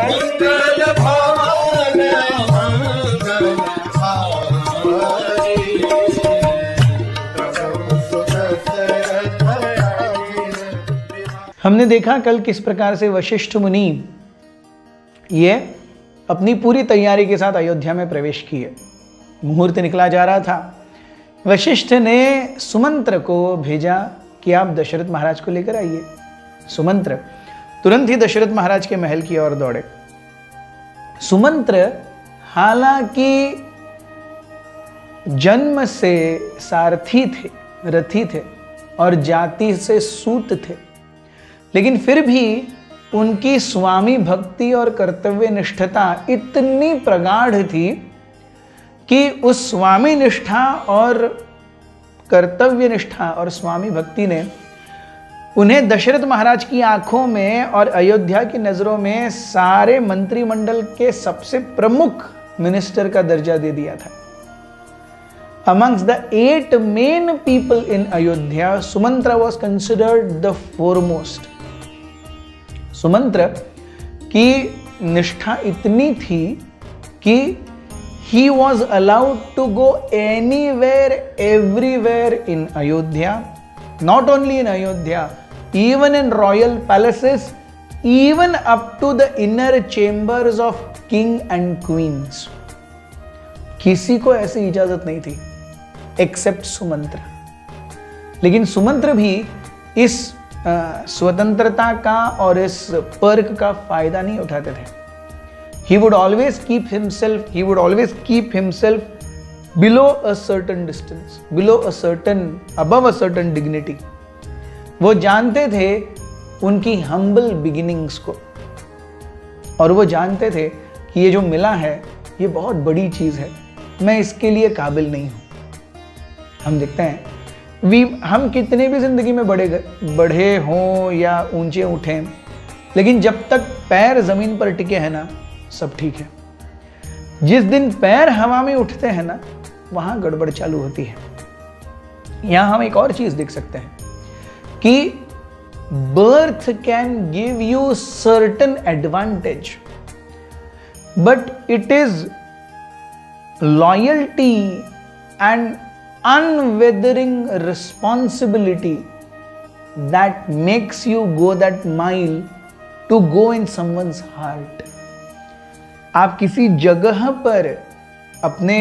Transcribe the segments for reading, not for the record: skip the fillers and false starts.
मंगल भवन मंगल हारी, प्रभु सुदशरथ आए। हमने देखा कल किस प्रकार से वशिष्ठ मुनि ये अपनी पूरी तैयारी के साथ अयोध्या में प्रवेश किए। मुहूर्त निकला जा रहा था। वशिष्ठ ने सुमंत्र को भेजा कि आप दशरथ महाराज को लेकर आइए। सुमंत्र तुरंत ही दशरथ महाराज के महल की ओर दौड़े। सुमंत्र हालांकि जन्म से सारथी थे, रथी थे और जाति से सूत थे, लेकिन फिर भी उनकी स्वामी भक्ति और कर्तव्य निष्ठता इतनी प्रगाढ़ थी कि उस स्वामी निष्ठा और कर्तव्य निष्ठा और स्वामी भक्ति ने उन्हें दशरथ महाराज की आंखों में और अयोध्या की नजरों में सारे मंत्रिमंडल के सबसे प्रमुख मिनिस्टर का दर्जा दे दिया था। Amongst the 8 main people in Ayodhya, Sumantra was considered the foremost. Sumantra की निष्ठा इतनी थी कि he was allowed to go anywhere, everywhere in Ayodhya, not only in Ayodhya, even in royal palaces, even up to the inner chambers of king and queens. किसी को ऐसी इजाजत नहीं थी एक्सेप्ट सुमंत्र। लेकिन सुमंत्र भी इस स्वतंत्रता का और इस पर्क का फायदा नहीं उठाते थे। He would always keep himself below a certain distance, above a certain dignity. वो जानते थे उनकी humble beginnings को, और वो जानते थे कि ये जो मिला है ये बहुत बड़ी चीज है, मैं इसके लिए काबिल नहीं हूं। हम देखते हैं हम कितने भी जिंदगी में बढ़े हों या ऊंचे उठें, लेकिन जब तक पैर जमीन पर टिके हैं ना, सब ठीक है। जिस दिन पैर हवा में उठते हैं ना, वहां गड़बड़ चालू होती है। यहां हम एक और चीज देख सकते हैं कि birth can give you certain advantage, but it is loyalty and unwavering responsibility that makes you go that mile to go in someone's heart. आप किसी जगह पर अपने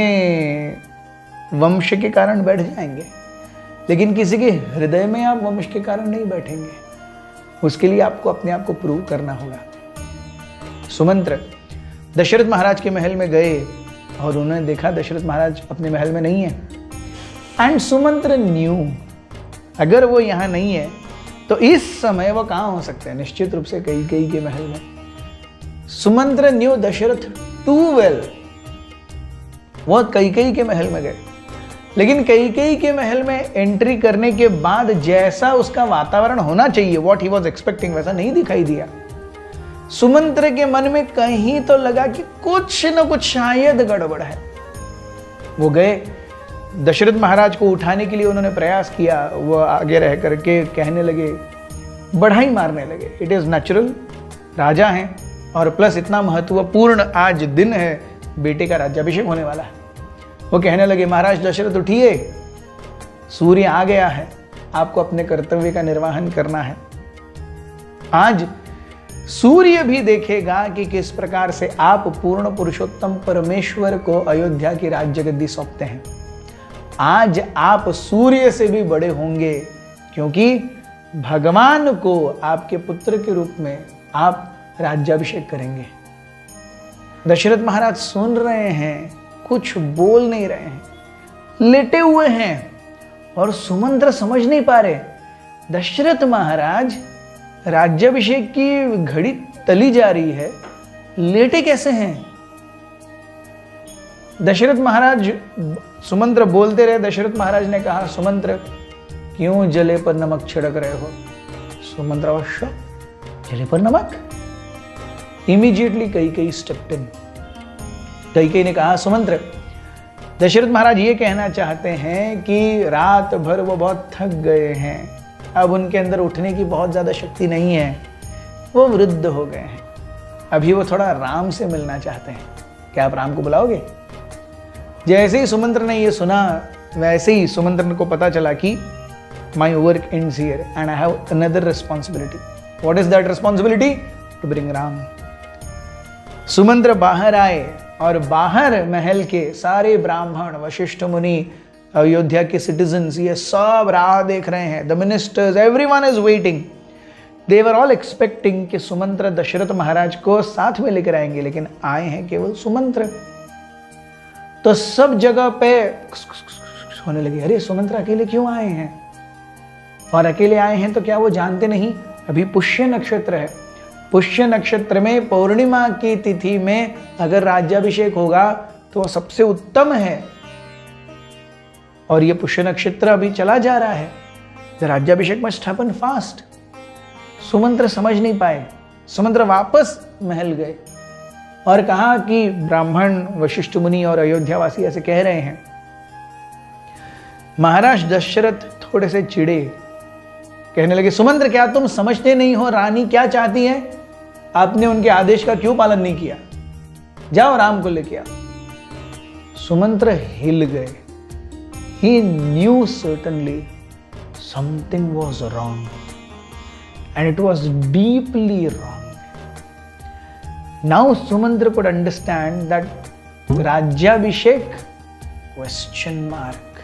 वंश के कारण बैठ जाएंगे, लेकिन किसी के हृदय में आप वंश के कारण नहीं बैठेंगे। उसके लिए आपको अपने आप को प्रूव करना होगा। सुमंत्र दशरथ महाराज के महल में गए और उन्होंने देखा दशरथ महाराज अपने महल में नहीं है। एंड सुमंत्र न्यू, अगर वो यहां नहीं है तो इस समय वो कहां हो सकते हैं? निश्चित रूप से कैकेयी के महल में। Sumantra knew Dasharath too well. वो कैकेयी के महल में गए, लेकिन कैकेयी के महल में एंट्री करने के बाद जैसा उसका वातावरण होना चाहिए, व्हाट ही वाज एक्सपेक्टिंग, वैसा नहीं दिखाई दिया। सुमंत्र के मन में कहीं तो लगा कि कुछ न कुछ शायद गड़बड़ है। वो गए, दशरथ महाराज को उठाने के लिए उन्होंने प्रयास किया। वो आगे रह करके कहने लगे, बढ़ाई मारने लगे। इट इज नेचुरल, राजा हैं और प्लस इतना महत्वपूर्ण आज दिन है, बेटे का राज्याभिषेक होने वाला है। वो कहने लगे, महाराज दशरथ उठिए, सूर्य आ गया है, आपको अपने कर्तव्य का निर्वहन करना है। आज सूर्य भी देखेगा कि किस प्रकार से आप पूर्ण पुरुषोत्तम परमेश्वर को अयोध्या की राज्य गद्दी सौंपते हैं। आज आप सूर्य से भी बड़े होंगे, क्योंकि भगवान को आपके पुत्र के रूप में आप राज्याभिषेक करेंगे। दशरथ महाराज सुन रहे हैं, कुछ बोल नहीं रहे हैं, लेटे हुए हैं, और सुमंत्र समझ नहीं पा रहे दशरथ महाराज राज्याभिषेक की घड़ी तली जा रही है, लेटे कैसे हैं? दशरथ महाराज, सुमंत्र बोलते रहे। दशरथ महाराज ने कहा, सुमंत्र क्यों जले पर नमक छिड़क रहे हो? सुमंत्र अवश्य, जले पर नमक? Immediately Kaikeyi stepped in. Kaikeyi ने कहा, सुमंत्र दशरथ महाराज ये कहना चाहते हैं कि रात भर वो बहुत थक गए हैं, अब उनके अंदर उठने की बहुत ज्यादा शक्ति नहीं है, वो वृद्ध हो गए हैं। अभी वो थोड़ा राम से मिलना चाहते हैं। क्या आप राम को बुलाओगे? जैसे ही सुमंत्र ने ये सुना, वैसे ही सुमंत्र को पता चला कि my work ends here and I have another responsibility. What is that responsibility? To bring Ram. Sumantra बाहर आए और बाहर महल के सारे ब्राह्मण, वशिष्ठ मुनि, अयोध्या के सिटीजन्स, ये सब राह देख रहे हैं। The ministers, everyone is waiting. They were all expecting कि सुमंत्र दशरथ महाराज को साथ में लेकर आएंगे, लेकिन आए हैं केवल सुमंत्र। तो सब जगह पे होने लगे, अरे सुमंत्र अकेले क्यों आए हैं? और अकेले आए हैं तो क्या वो जानते नहीं अभी पुष्य नक्षत्र है? पुष्य नक्षत्र में पौर्णिमा की तिथि में अगर राज्याभिषेक होगा तो वो सबसे उत्तम है। और ये पुष्य नक्षत्र अभी चला जा रहा है, द राज्याभिषेक मस्ट हैपन फास्ट। सुमंत्र समझ नहीं पाए। सुमंत्र वापस महल गए और कहा कि ब्राह्मण, वशिष्ठ मुनि और अयोध्यावासी ऐसे कह रहे हैं। महाराज दशरथ थोड़े से चिढ़े, कहने लगे, सुमंत्र क्या तुम समझते नहीं हो रानी क्या चाहती है? आपने उनके आदेश का क्यों पालन नहीं किया? जाओ राम को लेके आओ। सुमंत्र हिल गए। He knew certainly something was wrong, and it was deeply wrong. Now Sumantra could understand that राज्याभिषेक question mark,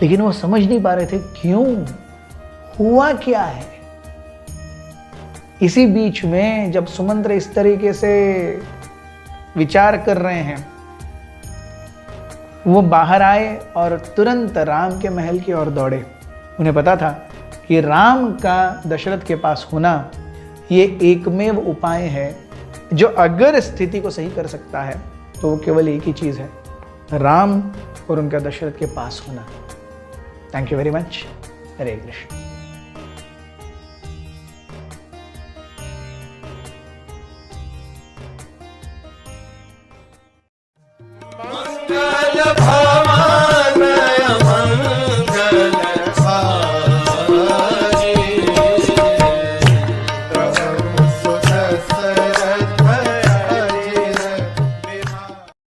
लेकिन वो समझ नहीं पा रहे थे क्यों, हुआ क्या है। इसी बीच में जब सुमंत्र इस तरीके से विचार कर रहे हैं, वो बाहर आए और तुरंत राम के महल की ओर दौड़े। उन्हें पता था कि राम का दशरथ के पास होना ये एकमेव उपाय है जो अगर स्थिति को सही कर सकता है तो वो केवल एक ही चीज़ है, राम और उनका दशरथ के पास होना। Thank you very much. Hare Krishna.